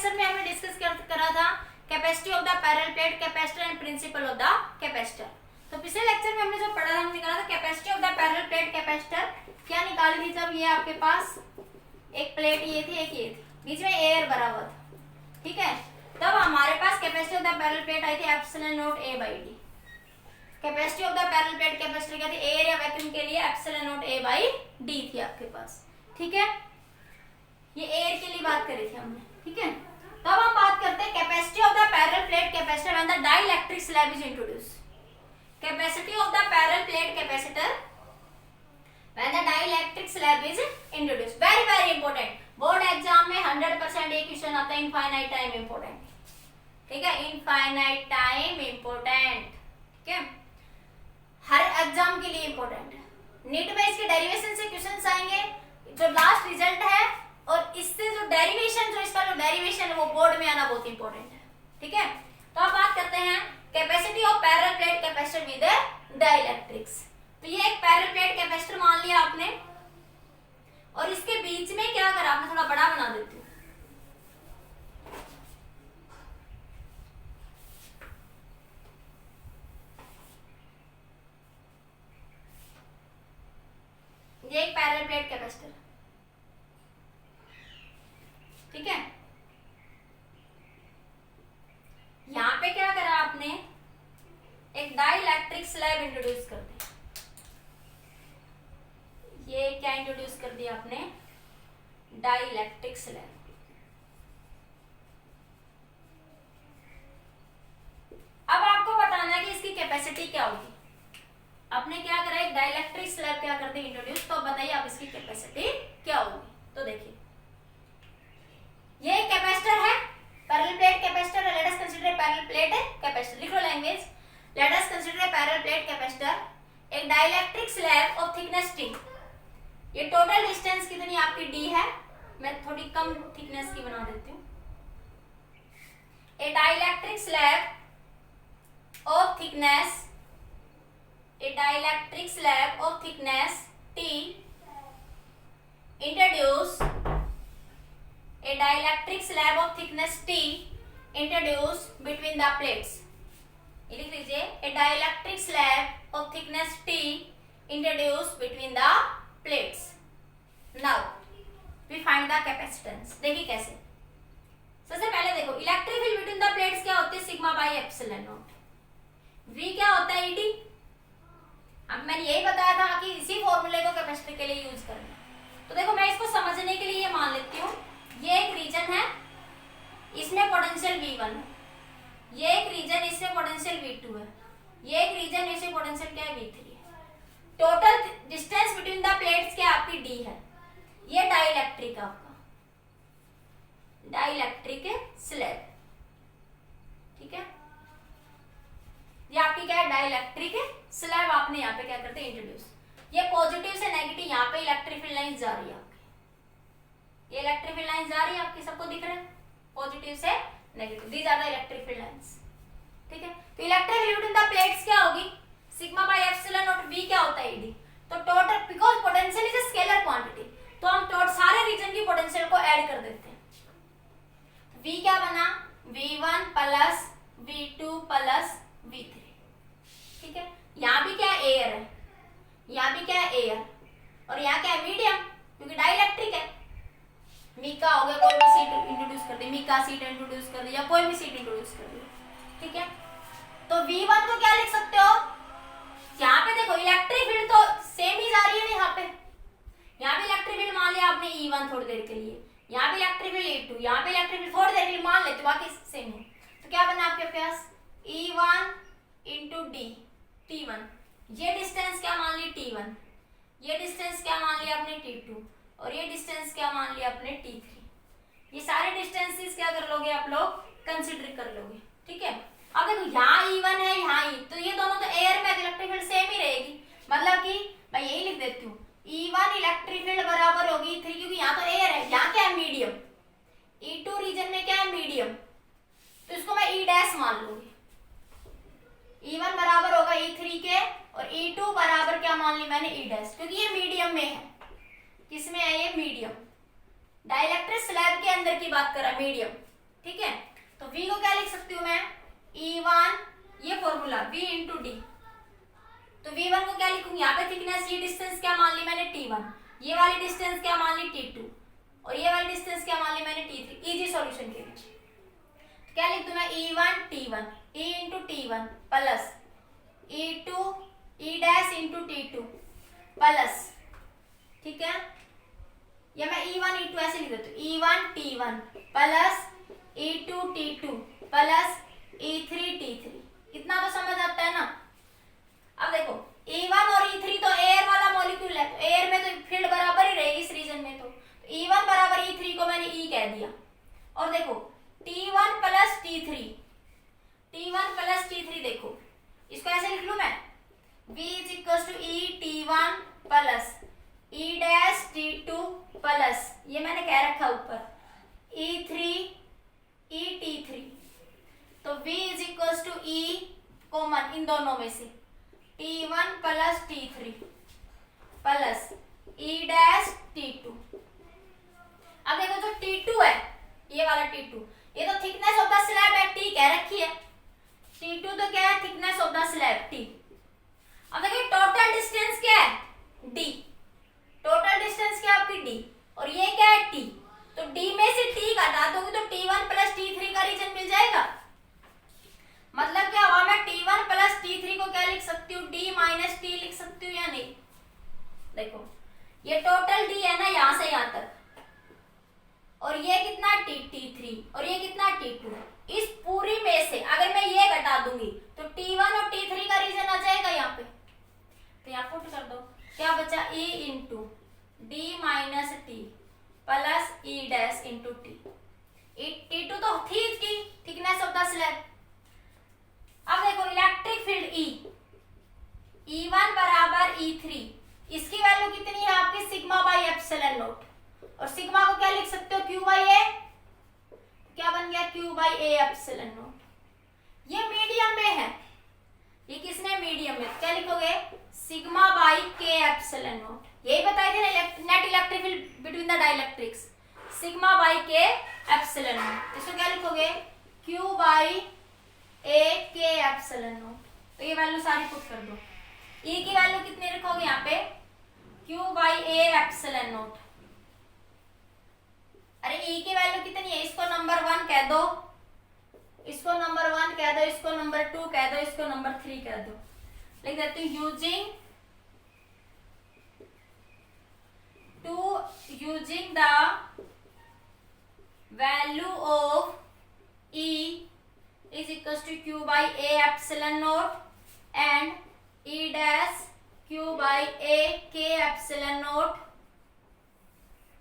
Lecture में हमने discuss करा था capacity of the parallel plate, capacitor and principle of the capacitor. तो पिछले लेक्चर में हमने जो पढ़ा था, हमने निकाला था capacity of the parallel plate capacitor क्या निकाली थी। जब ये आपके पास एक प्लेट ये थी, एक ये थी, बीच में एयर भरा हुआ था, ठीक है, तब हमारे पास capacity of the parallel plate आई थी epsilon naught A by D. Capacity of the parallel plate capacitor क्या थी, एयर या वैक्यूम के लिए epsilon naught A by D थी आपके पास, ठीक है। ये एयर के लिए बात करी थी हमने, ठीक है। तब हम बात करते हैं capacity of the parallel plate capacitor when the dielectric slab is introduce. Capacity of the parallel plate capacitor when the dielectric slab is introduce. Very very important, board exam में 100% ये क्वेश्चन आता है। इनफाइनाइट टाइम इंपॉर्टेंट, ठीक है, infinite time important, ठीक है, हर exam के लिए इंपॉर्टेंट है। नीट में इसके डेरिवेशन से क्वेश्चंस आएंगे, जो लास्ट रिजल्ट है और इससे जो डेरिवेशन, जो इसका जो डेरिवेशन है वो बोर्ड में आना बहुत इंपॉर्टेंट है, ठीक है। तो अब बात करते हैं capacity of parallel plate capacitor with dielectrics. तो ये एक पैरेलल प्लेट कैपेसिटर मान लिया आपने, और इसके बीच में क्या करा आपने, थोड़ा बड़ा बना देती हूँ। ये एक पैरेलल प्लेट कैपेसिटर, ठीक है। यहां पे क्या करा आपने, एक डाइलेक्ट्रिक स्लैब इंट्रोड्यूस कर दी। ये क्या इंट्रोड्यूस कर दिया आपने, डाइलेक्ट्रिक स्लैब। अब आपको बताना है कि इसकी कैपेसिटी क्या होगी। आपने क्या करा, एक डाइलेक्ट्रिक स्लैब क्या कर दी इंट्रोड्यूस, तो बताइए आप इसकी कैपेसिटी क्या होगी। तो देखिए ये एक कैपेसिटर है, parallel plate capacitor. Let us consider a parallel plate capacitor. लिख लो language, let us consider a parallel plate capacitor, एक dielectric slab of thickness T. ये टोटल डिस्टेंस कितनी आपकी डी है, मैं थोड़ी कम थिकनेस की बना देती हूँ। A dielectric slab of thickness, a dielectric slab of thickness T introduce a dielectric slab of thickness T introduced between the plates। ये लिख लीजिए, a dielectric slab of thickness T introduced between the plates। Now we find the capacitance। देखिए कैसे, सबसे पहले देखो electric field between the plates क्या होती है, sigma by epsilon naught. V क्या होता है, ईडी। अब मैंने यही बताया था कि इसी फॉर्मूले को कैपेसिटर के लिए यूज करना। तो देखो मैं इसको समझने के लिए ये मान लेती हूँ, ये एक रीजन है, इसमें पोटेंशियल V1 है, ये एक रीजन, इसमें पोटेंशियल V2 है, ये एक रीजन, इसमें पोटेंशियल क्या है, V3 है। Total distance between the plates क्या आपकी D है। ये डाइलेक्ट्रिक आपका डाइलेक्ट्रिक स्लैब, ठीक है, ये आपकी क्या है, डाइलेक्ट्रिक स्लैब। आपने यहाँ पे क्या करते हैं, इंट्रोड्यूस। ये पॉजिटिव से नेगेटिव, यहाँ पे इलेक्ट्रिक फील्ड लाइन जा रही है आपकी, ये इलेक्ट्रिक फील्ड लाइन जा रही है आपकी, सबको दिख रहा है, पॉजिटिव से negative, these are the electric field lines, ठीक है। तो electric field between the plates क्या होगी, sigma by epsilon naught. V क्या होता है, ईडी। तो total, because potential is a scalar quantity, तो हम टोटल सारे रीजन की पोटेंशियल को ऐड कर देते हैं। V क्या बना, V1 plus V2 plus V3, ठीक है। यहाँ भी क्या एयर है, यहाँ भी क्या है एयर, और यहाँ क्या है मीडियम, क्योंकि डाइलेक्ट्रिक है। मीका हो गया, कोई भी सीट इंट्रोड्यूस कर दी, मीका सीट इंट्रोड्यूस कर दी, या कोई भी सीट इंट्रोड्यूस कर दी, ठीक है। तो V1 को क्या लिख सकते हो, यहाँ पे देखो इलेक्ट्रिक फील्ड तो सेम ही जा रही है ना, यहाँ पे, यहाँ भी इलेक्ट्रिक फील्ड मान लिया आपने E1 थोड़ी देर के लिए, यहाँ पे इलेक्ट्रिक फील्ड E2, यहाँ पे इलेक्ट्रिक फील्ड थोड़ी देर के लिए मान लेते, बाकी सेम है। तो क्या बना आपके पास, E1 इंटू डी T1, ये डिस्टेंस क्या मान ली T1, ये डिस्टेंस क्या मान लिया आपने T2, और ये डिस्टेंस क्या मान लिया आपने T3। ये सारे डिस्टेंसेस क्या कर लोगे आप लोग, कंसीडर कर लोगे, ठीक है। अब देखो यहाँ E1 है, यहाँ E, तो ये दोनों तो एयर में इलेक्ट्रिक फील्ड सेम ही रहेगी, मतलब कि मैं यही लिख देती हूँ, E1 इलेक्ट्रिक फील्ड बराबर होगी 3, क्योंकि यहाँ तो एयर है, यहाँ क्या है, मीडियम। E2 रीजन में क्या है, मीडियम, तो इसको मैं E डैश मान लूंगी। E1 बराबर होगा E3 के, और E2 बराबर क्या मान ली मैंने, E डैश, क्योंकि ये मीडियम में है। किसमें है, ये मीडियम, डाइलेक्ट्रिक स्लैब के अंदर की बात कर रहा है, मीडियम। ठीक है। तो V को क्या लिख सकती हूँ मैं, E1, ये फॉर्मूला V इंटू डी। तो V1 को क्या लिखूंगी, यहाँ पे थिकनेस, ये डिस्टेंस क्या मान ली मैंने T1, ये वाली डिस्टेंस क्या मान ली T2, और ये वाली डिस्टेंस क्या मान ली मैंने T3। इजी सॉल्यूशन के लिए तो क्या लिख दूं मैं, E1 T1, E into T1 plus E2 E dash into T2 plus, ठीक है, या मैं E1 E2 ऐसे लिख देती हूँ, E1 T1 plus E2 T2 plus E3 T3। इतना तो समझ आता है ना। अब देखो E1 और E3 तो एयर वाला मॉलिक्यूल है, तो एयर में तो फील्ड बराबर ही रहेगी इस रीजन में। तो E1 बराबर E3 को मैंने E कह दिया। और देखो T1 plus T3, T1 plus T3, देखो इसको ऐसे लिख लूं मैं, V is equal to E T1 plus E dash T2 plus, ये मैंने कह रखा ऊपर, E3 E T3। तो V is equal to E common इन दोनों में से, T1 plus T3 plus E dash T2। अब देखो जो T2 है, ये वाला T2, ये तो थिकनेस ऑफ द स्लैब है, T कह रखी है। T2 तो क्या है, thickness of the slab T। अब देखिए टोटल डिस्टेंस क्या है, D। टोटल डिस्टेंस क्या है आपकी D, और ये क्या है T। तो D में से T घटा दोगे तो T1 प्लस T3 का रीजन मिल जाएगा। मतलब क्या हुआ, मैं T1 प्लस T3 को क्या लिख सकती हूँ, D माइनस T लिख सकती हूँ या नहीं। देखो ये टोटल D है ना यहाँ से यहाँ तक, और ये कितना T3 और ये कितना T2। इस पूरी में से अगर मैं ये घटा दूंगी तो T1 और T3 का रीजन आ जाएगा यहाँ पे। तो यहाँ पुट कर दो, क्या बचा, E into D minus T plus E dash into T। T2 तो थी T, thickness of the slab. अब देखो इलेक्ट्रिक फील्ड E, E1 बराबर E3, इसकी वैल्यू कितनी है आपकी, सिग्मा बाई एप्सिलॉन नॉट। और सिग्मा को क्या लिख सकते हो, Q बाई A, क्या बन गया, Q by A epsilon not. ये मीडियम में है, ये किसने, मीडियम में, क्या लिखोगे, sigma by K epsilon not. यही बताई थी ना net electric field between the dielectrics, sigma by K epsilon not. इसको क्या लिखोगे, Q by A K epsilon not. तो ये वैल्यू सारी पुट कर दो। E की वैल्यू कितनी रखोगे यहाँ पे, Q by A epsilon not. अरे E की वैल्यू कितनी है, इसको नंबर 1 कह दो, इसको नंबर 1 कह दो, इसको नंबर 2 कह दो, इसको नंबर 3 कह दो। लिख देती हूँ, using the value of E is equals to Q by A epsilon naught and E dash Q by A K epsilon naught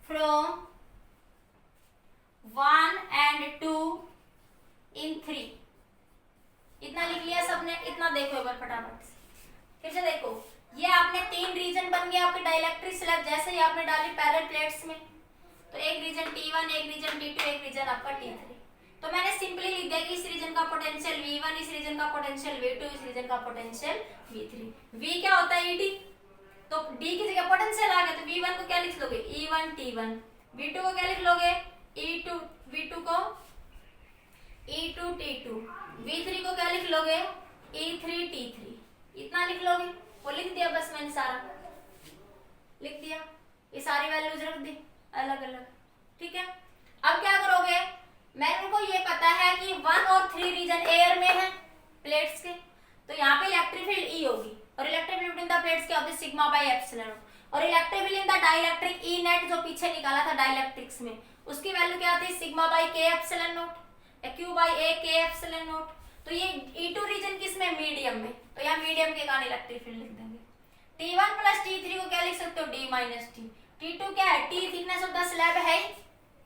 from 1 and 2 in 3। इतना लिख लिया सबने, इतना देखो एक बार फटाफट से, फिर से देखो। ये आपने 3 रीजन बन गया आपके डाइलेक्ट्रिक स्लैब, जैसे ही आपने डाली पैरेलल प्लेट्स में। तो एक रीजन T1, एक रीजन T2, एक रीजन आपका T3। तो मैंने सिंपली लिख दिया कि इस रीजन का पोटेंशियल V1, इस रीजन का पोटेंशियल V2, इस रीजन का पोटेंशियल V3। V क्या होता है, ED। तो D की जगह पोटेंशियल आ गया, तो V1 को क्या लिख लोगे, E1 T1। V2 को क्या लिख लोगे, E2, V2 को E2 T2। V3 को क्या लिख लोगे, E3 T3। इतना लिख लोगे, वो लिख दिया बस, मैंने सारा लिख दिया। ये सारी वैल्यूज रख दी अलग अलग, ठीक है। अब क्या करोगे, मैंने उनको ये पता है कि 1 और 3 रीजन एयर में है प्लेट्स के, तो यहाँ पे इलेक्ट्रिक फील्ड E होगी, और electric field between the plates क्या होती है, सिग्मा बाई एप्सिलॉन। और electric field in the dielectric E net जो पीछे निकाला था डाइलेक्ट्रिक्स में, उसकी वैल्यू क्या आती है, sigma by K epsilon not या Q by A K epsilon not. तो ये E2 रीजन किसमें, मीडियम में, तो यहाँ मीडियम के कारण इलेक्ट्रिक फील्ड लिख देंगे। T1 प्लस T3 को क्या लिख सकते हो, D माइनस T। T2 क्या है, T thickness of the slab है,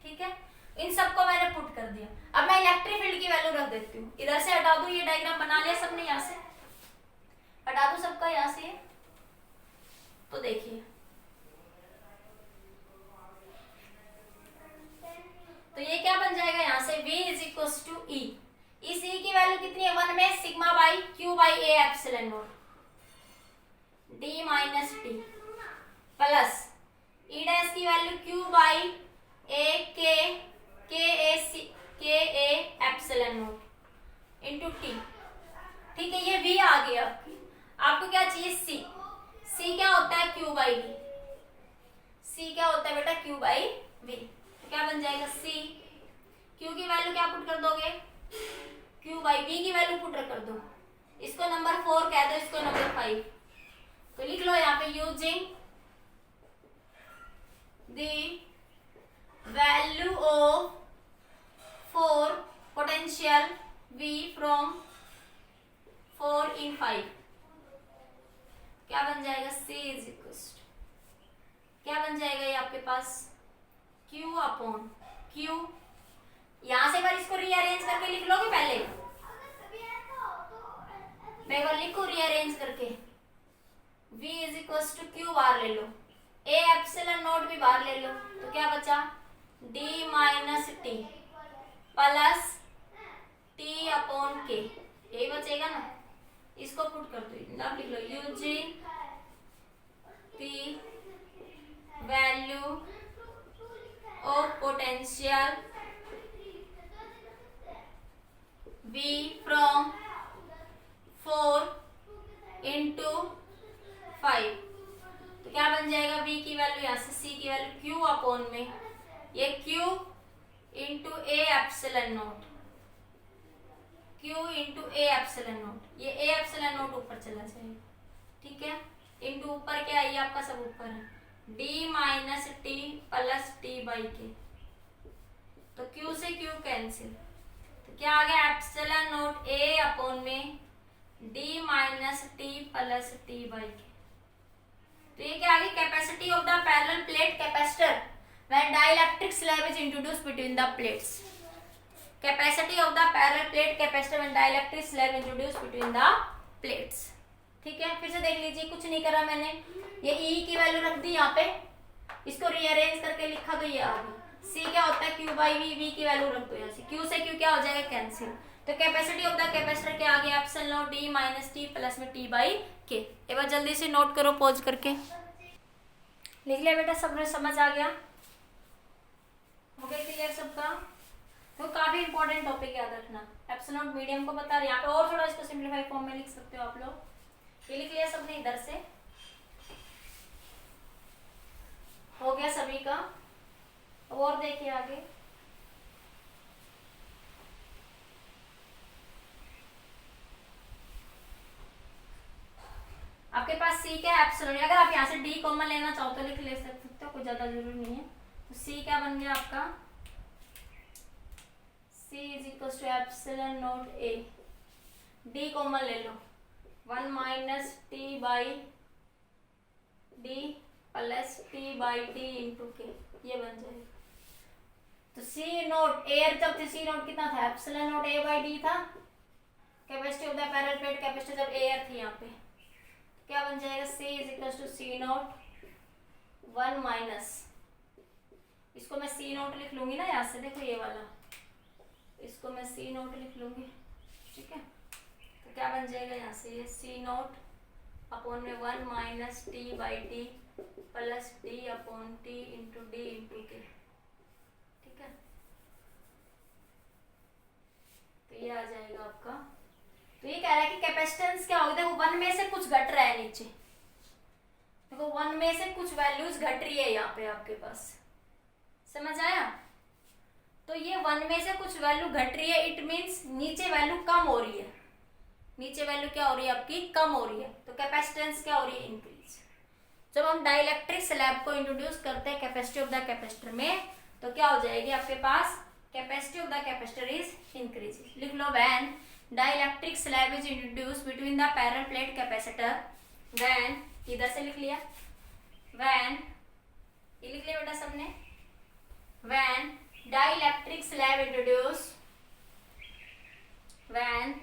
ठीक है। इन सबको मैंने पुट कर दिया। अब मैं इलेक्ट्रिक फील्ड की वैल्यू रख देती हूँ, इधर से हटा दूं, ये डायग्राम बना लिया सबने, यहाँ से हटा दूं सबका यहाँ से। तो देखिए, तो ये क्या बन जाएगा यहाँ से, V is equal to E। इस E की वैल्यू कितनी है, 1 में sigma by Q by A epsilon naught D minus T plus E dash की value Q by A K के A epsilon naught into T. ठीक है, ये v आ गया। आपको क्या चाहिए? c। c क्या होता है? q by we. c क्या होता है बेटा? q by V. तो क्या बन जाएगा? c। q की वैल्यू क्या पुट कर दोगे? q बाई v की वैल्यू पुट कर दो। इसको नंबर 4 कह दो, इसको नंबर 5। तो लिख लो यहाँ पे using the value of 4 potential v from 4 in 5 क्या बन जाएगा? c इज इक्वल क्या बन जाएगा ये आपके पास? q upon q। यहां से बार इसको रीअरेंज करके लिख लोगे पहले? मैं को लिखू रीअरेंज करके। v is equal to q बार ले लो, a एप्सिलॉन नॉट भी बाहर ले लो, तो क्या बचा? d minus T plus t upon k, यही बचेगा ना। इसको पुट कर दो, अब लिख लो using the value of potential v from 4 into 5। तो क्या बन जाएगा? v की वैल्यू यहाँ से c की वैल्यू q अपॉन में ये q into A epsilon not, q into A epsilon not. ये a एप्सिलॉन नॉट ऊपर चला जाएगा, ठीक है। इंटू ऊपर क्या है? ये आपका सब ऊपर है, d minus T plus T by के। तो q से q कैंसिल, तो क्या आ गया? एप्सिलॉन नॉट a अपॉन में d minus T plus T by के। तो ये क्या आ गई? Capacity of the parallel plate capacitor when dielectric slab is introduced between the plates. Capacity of the parallel plate capacitor when dielectric slab introduced between the plates. ठीक है, फिर से देख लीजिए, कुछ नहीं करा मैंने। ये E की वैल्यू रख दी यहाँ पे, इसको रीअरेंज करके लिखा तो ये आ गई। C क्या होता है? Q बाई V, V की वैल्यू रख दो यहाँ से, Q से Q क्या हो जाएगा? कैंसिल। तो कैपेसिटी ऑफ द कैपेसिटर क्या आ गया? Epsilon naught d minus T plus में t बाई k। एक बार जल्दी से नोट करो पॉज करके। लिख लिया बेटा? सब समझ आ गया? हो गया क्लियर सबका? तो काफी इंपॉर्टेंट टॉपिक याद रखना। एप्सिलॉन नॉट मीडियम को बता रहे, यहाँ पे और थोड़ा इसको सिंप्लीफाई फॉर्म में लिख सकते हो आप लोग। ये लिख लिया सबने इधर से? हो गया सभी का? और देखिए आगे। आपके पास c क्या है? एप्सिलॉन। अगर आप यहाँ से d कॉमन लेना चाहो तो लिख ले सकते हो, कोई ज्यादा जरूरी नहीं है। तो c क्या बन गया आपका? c is equal to epsilon naught a, d कॉमन ले लो, 1 minus T by D plus T by T into के, ये बन जाएगा। तो c नॉट एयर जब थे, c नॉट कितना था? Epsilon naught a by D था। Capacity of the parallel plate capacitor जब एयर थी यहाँ पे, क्या बन जाएगा? c is equal to C naught 1 minus, इसको मैं सी नॉट लिख लूंगी ना यहाँ से, देखो ये वाला, इसको मैं सी नॉट लिख लूंगी, ठीक है। तो क्या बन जाएगा यहाँ से? ये सी नॉट अपॉन में 1 minus T by T plus T upon T into D into के, ठीक है। तो ये आ जाएगा आपका। तो ये कह रहा है कि कैपेसिटेंस क्या होगा? देखो 1 में से कुछ घट रहा है नीचे, देखो 1 में से कुछ वैल्यूज घट रही है यहाँ पे आपके पास, समझ आया? तो ये 1 में से कुछ वैल्यू घट रही है, इट मींस नीचे वैल्यू कम हो रही है। नीचे वैल्यू क्या हो रही है आपकी? कम हो रही है। तो कैपेसिटेंस क्या हो रही है? इंक्रीज। जब हम डाइलेक्ट्रिक स्लैब को इंट्रोड्यूस करते हैं कैपेसिटी ऑफ द कैपेसिटर में, तो क्या हो जाएगी आपके पास? Capacity of the capacitor is increase. लिख लो, when dielectric slab is introduce between the parallel plate capacitor, when, इधर से लिख लिया, व्हेन, ये लिख लिया बेटा सबने, when dielectric slab introduced, when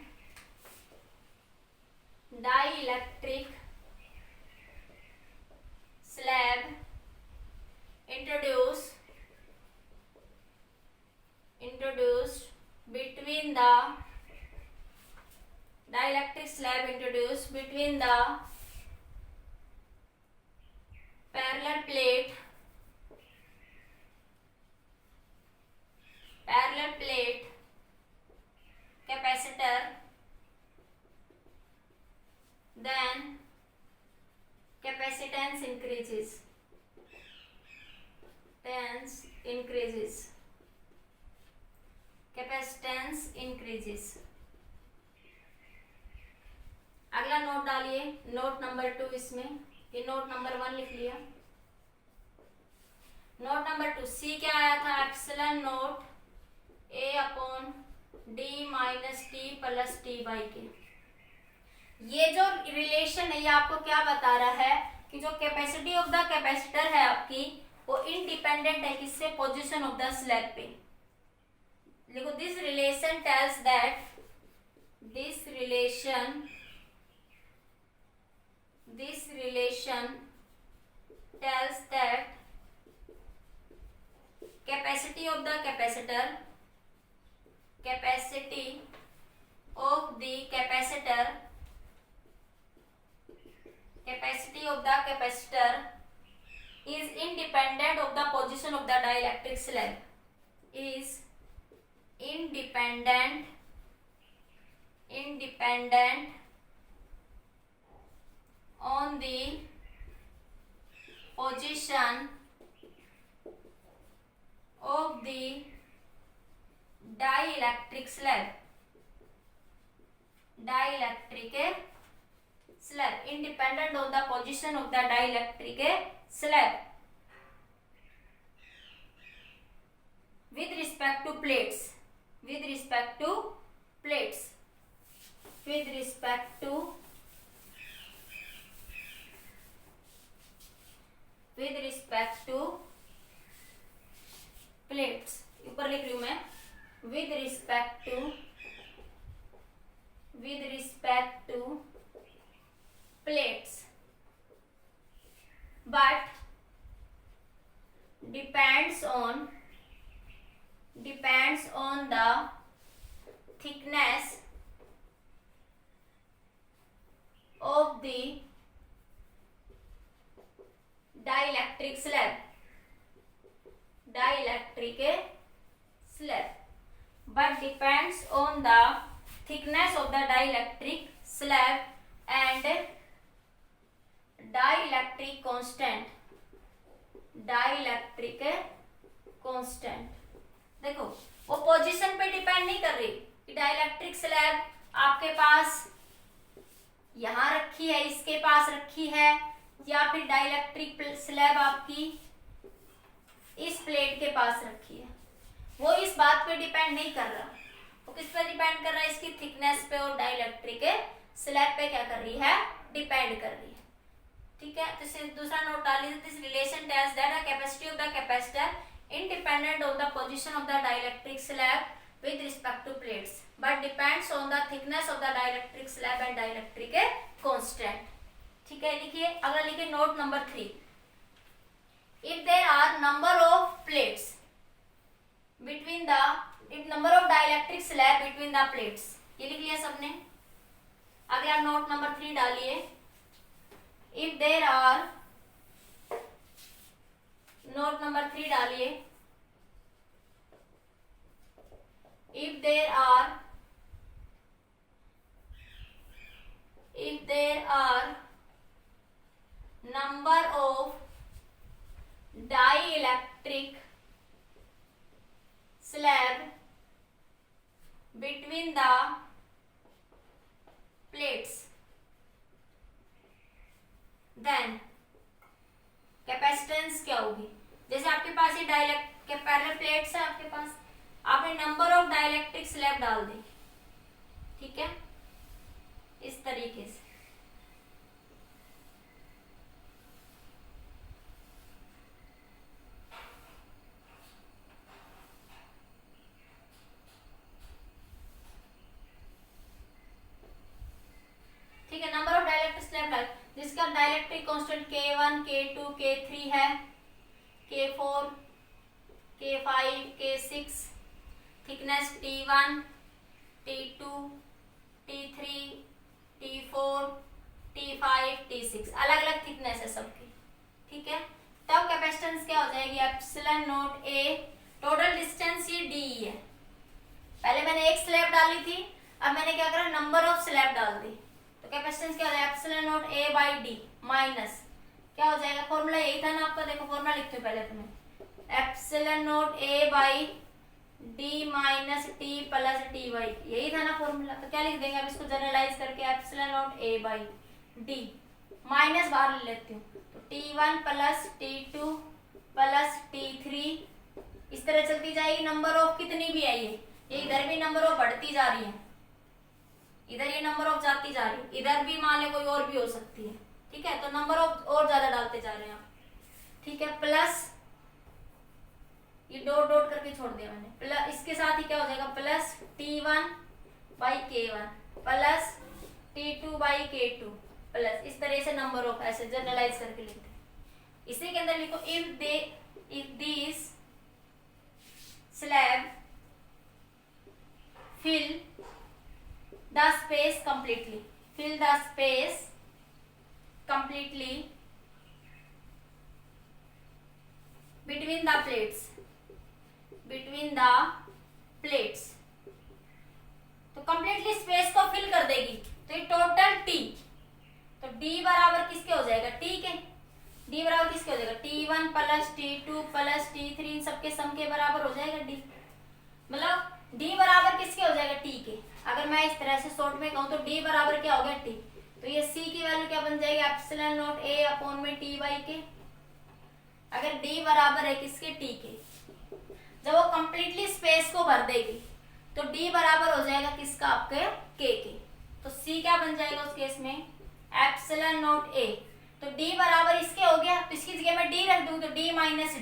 dielectric slab introduced between the dielectric slab introduced between the parallel plate increases, capacitance increases। अगला नोट डालिए, नोट नंबर 2 इसमें, ये नोट नंबर 1 लिख लिया। नोट नंबर 2 सी क्या आया था, epsilon note A upon D minus T plus T by के। ये जो रिलेशन है ये आपको क्या बता रहा है कि जो कैपेसिटी ऑफ द कैपेसिटर है आपकी वो इंडिपेंडेंट है किससे, पोजीशन ऑफ द स्लैब पे। देखो this relation tells that capacity of the capacitor is independent of the position of the dielectric slab, is independent on the position of the dielectric slab, independent of the position of the dielectric slab with respect to plates, ऊपर लिख लूं मैं, with respect to plates, but depends on the thickness of the dielectric slab, but depends on the thickness of the dielectric slab and dielectric constant। देखो वो position पे depend नहीं कर रही कि डाइलेक्ट्रिक स्लैब आपके पास यहां रखी है, इसके पास रखी है, या फिर डाइलेक्ट्रिक स्लैब आपकी इस प्लेट के पास रखी है। वो इस बात पे डिपेंड नहीं कर रहा, वो किस पे डिपेंड कर रहा है, इसकी थिकनेस पे और डाइलेक्ट्रिक स्लैब पे क्या कर रही है, डिपेंड कर रही है। ठीक है, तो दूसरा नोट डाल लीजिए, this relation tells that the capacity of the capacitor independent of the position of the dielectric slab with respect to plates, but depends on the thickness of the dielectric slab and dielectric constant। ठीक है, लिखिए। अगला लिखिए note number 3, if there are number of plates between the number of dielectric slab between the plates, ये लिख लिया सबने। अगला नोट नंबर 3 डालिए, if there are, note number 3 डालिए, if there are number of dielectric slab between the plates, then capacitance क्या होगी। जैसे आपके पास ये डाइलेक्ट्रिक पैरेलल प्लेट्स है आपके पास, आपने नंबर ऑफ डाइलेक्ट्रिक स्लैब डाल दी। ठीक है, इस तरीके से। ठीक है, नंबर ऑफ डाइलेक्ट्रिक स्लैब डाल, जिसका dielectric constant K1, K2, K3 है, K4, K5, K6, thickness T1, T2, T3, T4, T5, T6, अलग अलग थिकनेस है सबकी। ठीक है, तब कैपेसिटेंस क्या हो जाएगी, epsilon naught A, total distance ये D है। पहले मैंने एक स्लैब डाली थी, अब मैंने क्या करा, नंबर ऑफ स्लैब डाल दी, तो कैपेसिटेंस क्या हो जाएगा, epsilon naught A by D minus क्या हो जाएगा, फॉर्मूला यही था ना आपका, देखो फॉर्मूला लिखते हो पहले तुम्हें, epsilon naught A by D minus T plus T Y, यही था ना फॉर्मूला। तो क्या लिख देंगे अब इसको जनरलाइज करके, epsilon naught A by D, minus बाहर ले लेती हूँ, तो T1 plus T2 plus T3, इस तरह चलती जाएगी। नंबर ऑफ कितनी भी आई है, ये इधर भी नंबर ऑफ बढ़ती जा रही है, इधर ये नंबर ऑफ जाती जा रही है, इधर भी मान ले कोई और भी हो सकती है, ठीक है। तो नंबर ऑफ और ज्यादा डालते जा रहे हैं आप, ठीक है। प्लस ये डॉट डॉट करके छोड़ दिया मैंने, प्लस इसके साथ ही क्या हो जाएगा, plus T1 by K1 plus T2 by K2 plus, इस तरह से नंबर ऑफ ऐसे जनरलाइज करके लिखते हैं। इसी के अंदर लिखो, if this slab fill the space completely, fill the space completely between the plates, between the plates, तो completely space को fill कर देगी, तो ये टोटल T, तो D बराबर किसके हो जाएगा, T के, D बराबर किसके हो जाएगा, T1 plus T2 plus T3, इन सबके सम के बराबर हो जाएगा D, मतलब D बराबर किसके हो जाएगा, T के। अगर मैं इस तरह से शॉर्ट में कहूँ तो D बराबर क्या हो गया, T, तो ये C की वैल्यू क्या बन जाएगी, एप्सिलॉन नॉट A अपॉन में T बाई के। अगर D बराबर है किसके, T के, जब वो कंप्लीटली स्पेस को भर देगी तो D बराबर हो जाएगा किसका, आपके K के। तो C क्या बन जाएगा उस केस में, एप्सिलॉन नॉट A, तो D बराबर इसके हो गया, तो इसकी जगह मैं D रख दूं तो D minus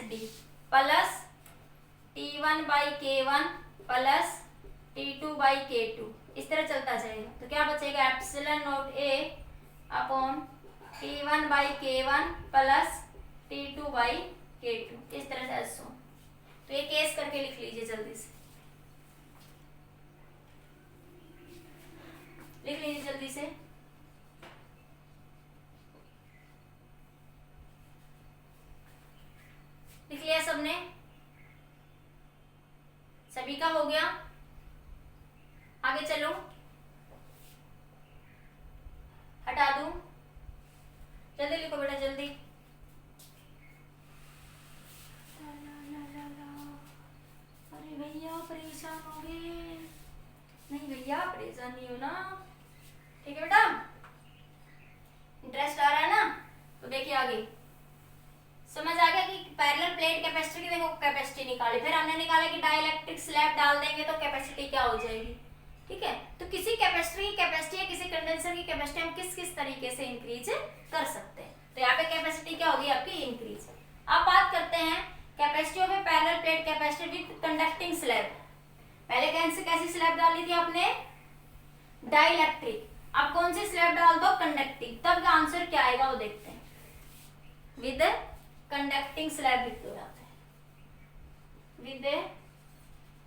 D plus T1 by K1 plus T2 by K2, इस तरह चलता जाएगा। तो क्या बचेगा, epsilon naught A upon T1 by K1 plus T2 by K2, इस तरह से ऐसा। तो ये केस करके लिख लीजिए, जल्दी से लिख लीजिए, जल्दी से। लिख लिया सबने, सभी का हो गया, आगे चलो, हटा दूं, जल्दी लिखो बेटा जल्दी। अरे भैया परेशान हो गए, नहीं भैया परेशान नहीं हो ना, ठीक है बेटा, इंटरेस्ट आ रहा है ना। तो देखिए आगे समझ आ गया कि पैरेलल प्लेट कैपेसिटर की देखो कैपेसिटी निकाली, फिर हमने निकाला कि डाइलेक्ट्रिक स्लैब डाल देंगे तो कैपेसिटी क्या हो जाएगी, ठीक है। तो किसी कैपेसिटर की कैपेसिटी या किसी कंडेंसर की कैपेसिटी हम किस किस तरीके से इंक्रीज कर सकते हैं। तो यहाँ पे कैपेसिटी क्या होगी आपकी, इंक्रीज। अब बात करते हैं capacity of A parallel plate capacitor with conducting slab. पहले कैसी स्लैब डाली थी आपने, डाइलेक्ट्रिक, अब कौन सी स्लैब डाल दो, कंडक्टिंग, तब का आंसर क्या आएगा वो देखते हैं। विद कंडक्टिंग स्लैब लिख दो यहाँ पे, विद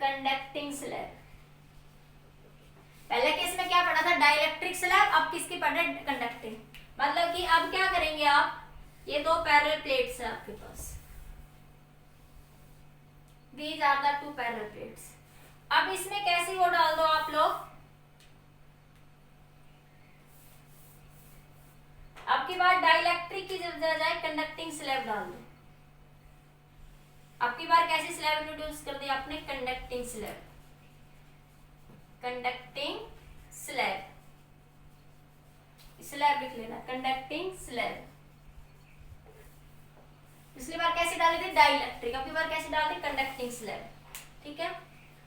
कंडक्टिंग स्लैब। पहले केस में क्या पढ़ा था, डाइलेक्ट्रिक स्लैब, अब किसकी पढ़ रहे, कंडक्टिंग। मतलब कि अब क्या करेंगे आप, ये दो पैरेलल प्लेट्स है आपके पास, these are the two parallel plates. अब इसमें कैसी वो डाल दो आप लोग, अब की बार डाइलेक्ट्रिक की जगह कंडक्टिंग स्लैब डाल दो। अब की बार कैसी स्लैब इंट्रोड्यूस कर दी आपने, conducting slab, conducting slab, slab लिख लेना, कंडक्टिंग स्लैब। पिछली बार कैसे डाली थी, डाइलेक्ट्रिक, अब की बार कैसे डाल दी, कंडक्टिंग स्लैब, ठीक है।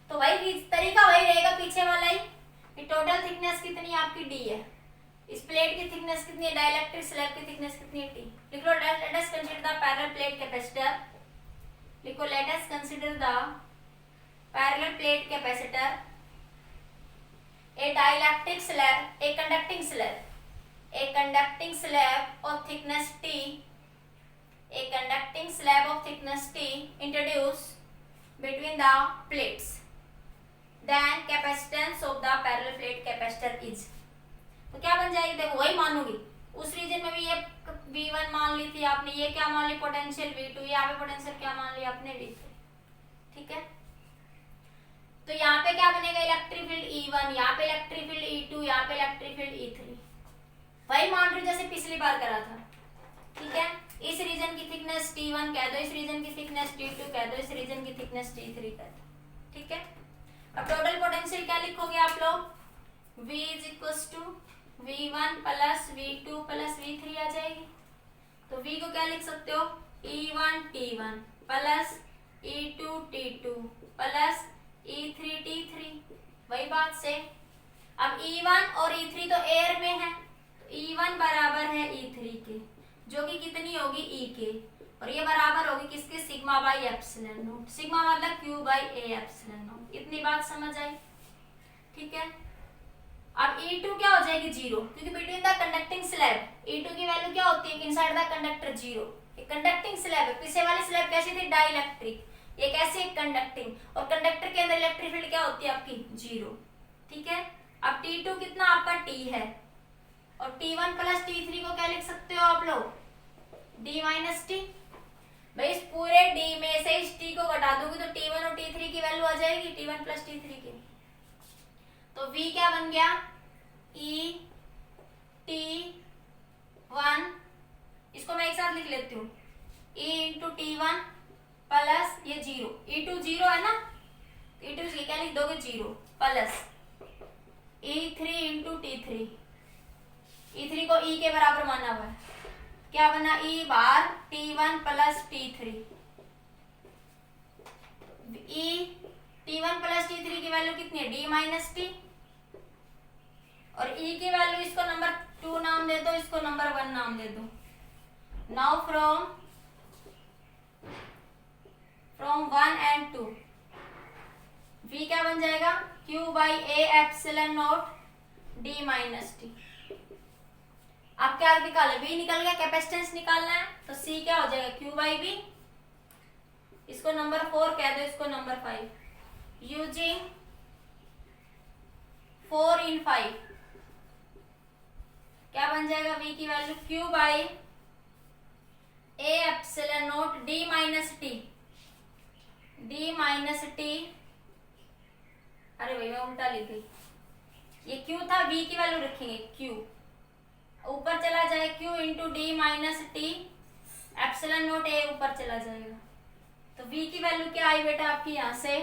तो वही तरीका वही रहेगा पीछे वाला ही, कि टोटल थिकनेस कितनी आपकी डी है, इस प्लेट की थिकनेस कितनी है, डाइलेक्ट्रिक स्लैब की थिकनेस कितनी है, टी। लिख लो, let us consider the parallel plate capacitor, लिखो let us consider the parallel plate capacitor, a dielectric slab, a conducting slab, a conducting slab of thickness T, a conducting slab of thickness T introduced between the plates, then capacitance of the parallel plate capacitor is। तो क्या बन जाएगी, देखो वही मानूंगी, उस reason में भी ये V1 मान ली थी आपने, ये क्या मान ली, पोटेंशियल V2, यहाँ पे पोटेंशियल क्या मान ली आपने, V3, ठीक है। तो यहाँ पे क्या बनेगा, इलेक्ट्रिक फील्ड E1, यहाँ पे इलेक्ट्रिक फील्ड E2, यहाँ पे इलेक्ट्रिक फील्ड E3। वही मान रही हूँ जैसे पिछली बार करा था, ठीक है। इस रीजन की थिकनेस T1 कह दो, इस रीजन की थिकनेस T2 कह दो, इस रीजन की थिकनेस T3 कह दो, ठीक है। अब टोटल पोटेंशियल क्या लिखोगे आप लोग, V is equals to V1 plus V2 plus V3 आ जाएगी। तो V को क्या लिख सकते हो, E1 T1 plus E2 T2 plus E3 T3, वही बात से। अब E1 और E3 तो एयर में है, तो E1 बराबर है E3 के, जो कि कितनी होगी E के, और ये बराबर होगी किसके, sigma by epsilon not. Sigma मतलब Q by A epsilon not. इतनी बात समझ आई, ठीक है। अब E2 क्या हो जाएगी, 0, क्योंकि between the conducting slab E2 की वैल्यू क्या होती है, इनसाइड द कंडक्टर 0। एक कंडक्टिंग स्लैब है, पीछे वाली स्लैब कैसी थी, डाइलेक्ट्रिक, ये कैसी है, कंडक्टिंग, और कंडक्टर के अंदर इलेक्ट्रिक फील्ड क्या होती है आपकी, 0, ठीक है। अब T2 कितना आपका T है, और T1 प्लस T3 को क्या लिख सकते हो आप लोग, D माइनस T। भाई इस पूरे D में से इस T को घटा दोगे तो T1 और T3 की वैल्यू आ जाएगी, T1 प्लस T3 की। तो V क्या बन गया, E T1, इसको मैं एक साथ लिख लेती हूँ, E इंटू T1 प्लस ये 0, E2 0 है ना, E2 से क्या लिख दोगे, 0 plus E3 into T3, E3 को E के बराबर माना हुआ है, क्या बना, E बार T1 plus T3। E T1 plus T3 की वैल्यू कितनी है, D माइनस T, और E की वैल्यू इसको नंबर 2 नाम दे दो, इसको नंबर 1 नाम दे दो। नाउ फ्रॉम 1 एंड 2 V क्या बन जाएगा, Q by A epsilon naught D minus T। आप क्या निकाला, V निकल गया, कैपेसिटेंस निकालना है, तो C क्या हो जाएगा, Q बाई V, इसको नंबर 4 कह दो, इसको नंबर 5। यूजिंग 4 इन 5 क्या बन जाएगा, V की value Q by A epsilon naught D minus T, D minus T, अरे भाई मैं उल्टा लिख गई, ये Q था, V की वैल्यू रखेंगे Q, ऊपर चला जाए Q into D minus T epsilon naught A ऊपर चला जाएगा। तो V की वैल्यू क्या आई बेटा आपकी, यहाँ से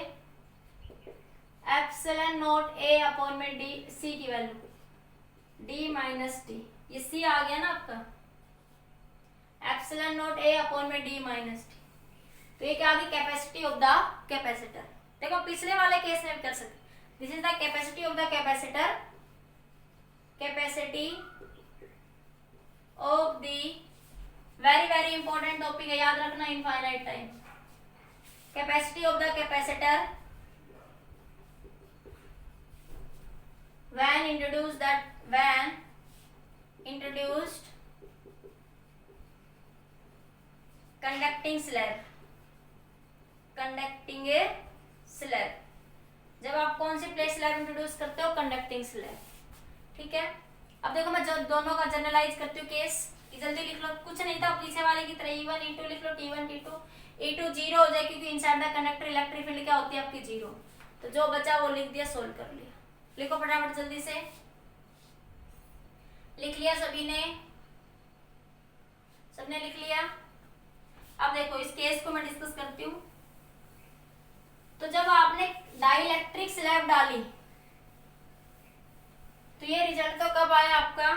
एप्सिलॉन नॉट A अपॉन में D, C की वैल्यू D माइनस T, ये C आ गया ना आपका, एप्सिलॉन नॉट A अपॉन में D माइनस T। तो ये क्या आ गई, कैपेसिटी ऑफ द कैपेसिटर। देखो पिछले वाले केस में भी कर सकते, this is the capacity of the capacitor, capacity of the, very very important topic है, याद रखना, infinite time. Capacity of the capacitor when introduced conducting slab, conducting a slab, जब आप कौन सी प्लेट स्लैब इंट्रोड्यूस करते हो, कंडक्टिंग स्लैब, ठीक है। अब देखो मैं जो दोनों का जनरलाइज करती हूँ केस, जल्दी लिख लो, कुछ नहीं था पीछे वाले की तरह, E1 E2 लिख लो, T1 T2, E2 0 हो जाए क्योंकि inside the conductor electric field क्या होती है आपकी, 0, तो जो बचा वो लिख दिया, सोल्व कर लिया। लिखो फटाफट जल्दी से, लिख लिया सभी ने, सबने लिख लिया। अब देखो इस केस को मैं डिस्कस करती हूँ। तो जब आपने डाइलेक्ट्रिक स्लैब डाली तो ये रिजल्ट तो कब आया आपका,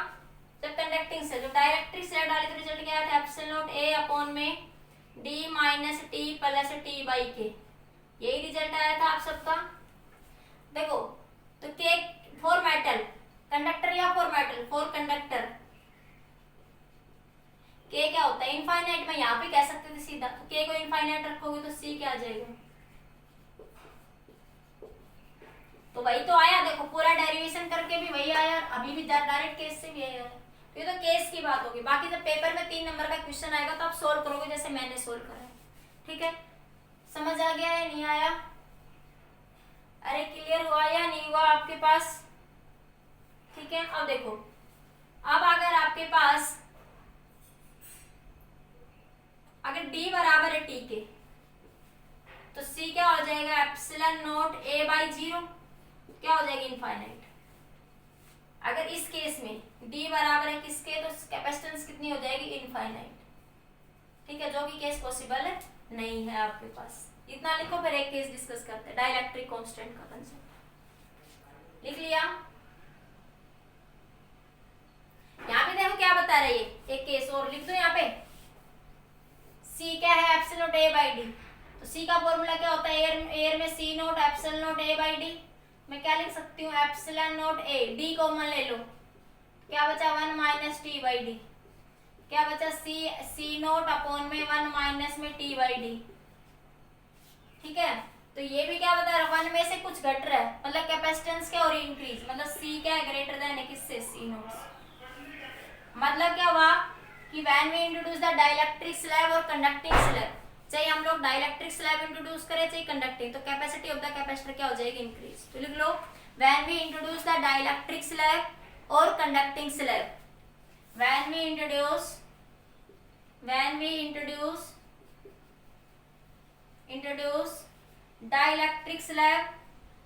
जब कंडक्टिंग से, जब डाइलेक्ट्रिक स्लैब डाली तो रिजल्ट क्या आया था, एप्सिलॉन नॉट A अपॉन में D minus T plus T by K, यही रिजल्ट आया था आप सबका। देखो तो K फॉर मेटल, कंडक्टर या for metal, for conductor K क्या होता है, इनफाइनाइट, में यहाँ पे कह सकते थे सीधा, तो K को इनफाइनाइट रखोगे तो C क्या आ जाएगा, तो वही तो आया, देखो पूरा डेरिवेशन करके भी वही आया, अभी भी डायरेक्ट केस से भी आया। तो ये तो केस की बात होगी, बाकी जब पेपर में 3 नंबर का क्वेश्चन आएगा तो आप सोल्व करोगे जैसे मैंने सोल्व करा है, ठीक है। समझ आ गया है, नहीं आया, अरे क्लियर हुआ या नहीं हुआ आपके पास, ठीक है। अब देखो, अब अगर आपके पास अगर D बराबर है T के, तो C क्या हो जाएगा, एप्सिलॉन नॉट A बाई 0, क्या हो जाएगी, इनफाइनाइट। अगर इस केस में D बराबर है किसके, तो कैपेसिटेंस कितनी हो जाएगी, इनफाइनाइट। ठीक है, जो कि केस पॉसिबल है नहीं है आपके पास। इतना लिखो, फिर एक केस डिस्कस करते हैं, डाइलेक्ट्रिक कांस्टेंट का कंसेप्ट लिख लिया। यहाँ पे देखो क्या बता रही है, एक केस और लिख दो यहाँ पे। C क्या है, epsilon naught A by D। तो C का फॉर्मूला क्या होता है, एयर में C not epsilon naught A by D। मैं क्या लिख सकती हूँ, एप्सिलॉन नॉट A, D कॉमन ले लो, क्या बचा 1 माइनस T बाई D। क्या बचा, C नॉट अपॉन में 1 माइनस में T बाई D। ठीक है, तो ये भी क्या बता रहा है, 1 में से कुछ घट रहा है, मतलब कैपेसिटेंस क्या हो रही है, इंक्रीज, मतलब C क्या है, ग्रेटर देन है किससे, C नॉट। मतलब क्या हुआ कि when we introduce the dielectric slab और कंडक्टिंग स्लैब, चाहे हम लोग डाइलेक्ट्रिक स्लैब इंट्रोड्यूस करें चाहे कंडक्टिंग, तो कैपेसिटी ऑफ द कैपेसिटर क्या हो जाएगी, इंक्रीज। तो लिख लो, when we introduce the dielectric slab और conducting slab, when we introduce dielectric slab,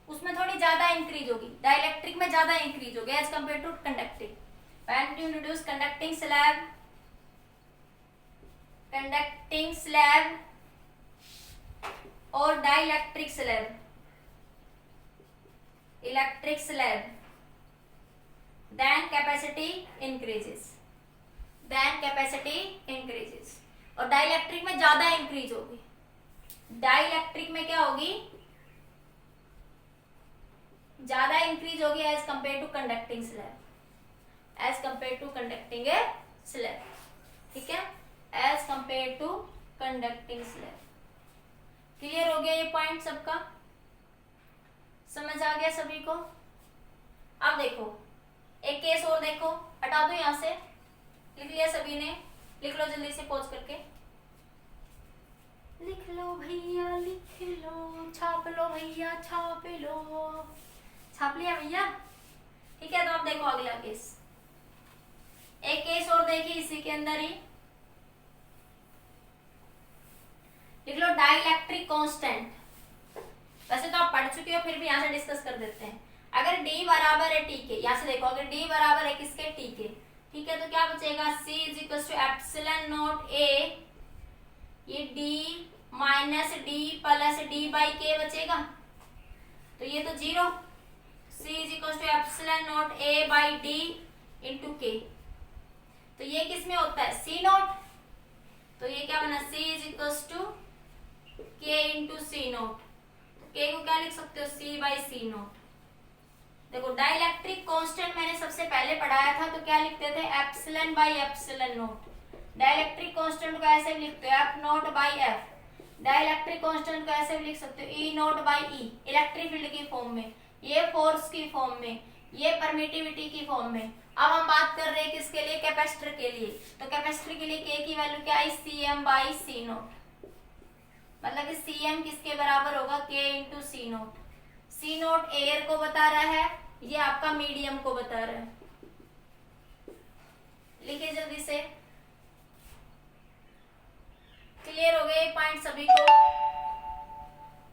उसमें थोड़ी ज्यादा इंक्रीज होगी, डाइलेक्ट्रिक में ज्यादा इंक्रीज होगी as compare to conducting. When to introduce conducting slab और dielectric slab, electric slab, then capacity increases, और dielectric में ज्यादा इंक्रीज होगी। डाइलेक्ट्रिक में क्या होगी, ज्यादा इंक्रीज होगी as compare to conducting slab, as compare to conducting A slab. ठीक है, as compare to conducting slab. Clear हो गया ये पॉइंट सबका, समझ आ गया सभी को। अब देखो एक केस और देखो, हटा दो यहां से, लिख लिया सभी ने, लिख लो जल्दी से पॉज करके, लिख लो भैया लिख लो, छाप लो भैया छाप लो, छाप लिया भैया। ठीक है, तो अब देखो अगला केस, एक केस और देखिए इसी के अंदर ही, लिख लो डाइलेक्ट्रिक कांस्टेंट। वैसे तो आप पढ़ चुके हो, फिर भी यहां से डिस्कस कर देते हैं। अगर D बराबर है T के, यहां से देखो अगर D बराबर है किसके, T के, ठीक है, तो क्या बचेगा, C is equal to epsilon naught A, ये D minus D plus D by K बचेगा, तो ये तो 0। C is equal to epsilon naught A by D into K, तो ये किस में होता है, C नॉट, तो ये क्या बना, C is equal to K into C naught, K को क्या लिख सकते हो, C बाई C नॉट। देखो डाइलेक्ट्रिक कांस्टेंट मैंने सबसे पहले पढ़ाया था, तो क्या लिखते थे, epsilon by epsilon naught. Dielectric constant को ऐसे भी लिखते हो F naught by F। Dielectric constant को ऐसे भी लिख सकते हो E naught by E, electric field की फॉर्म में, ये फोर्स की फॉर्म में, ये परमिटिविटी की फॉर्म में। अब हम बात कर रहे हैं किसके लिए, कैपेसिटर के लिए, तो कैपेसिटर के लिए K की वैल्यू क्या है, Cm बाई C नॉट, मतलब कि Cm किसके बराबर होगा, K into C not. C not air को बता रहा है, ये आपका मीडियम को बता रहा है। लिखिए जल्दी से, क्लियर हो गए ये पॉइंट सभी को,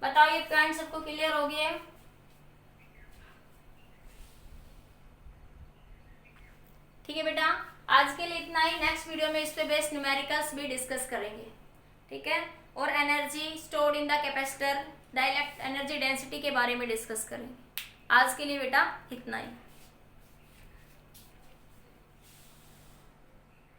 बताओ ये पॉइंट सबको क्लियर हो गए। ठीक है बेटा, आज के लिए इतना ही। नेक्स्ट वीडियो में इस पे बेस्ड न्यूमेरिकल्स भी डिस्कस करेंगे, ठीक है, और energy stored in the capacitor, dialect energy density के बारे में डिस्कस करेंगे। आज के लिए बेटा इतना ही।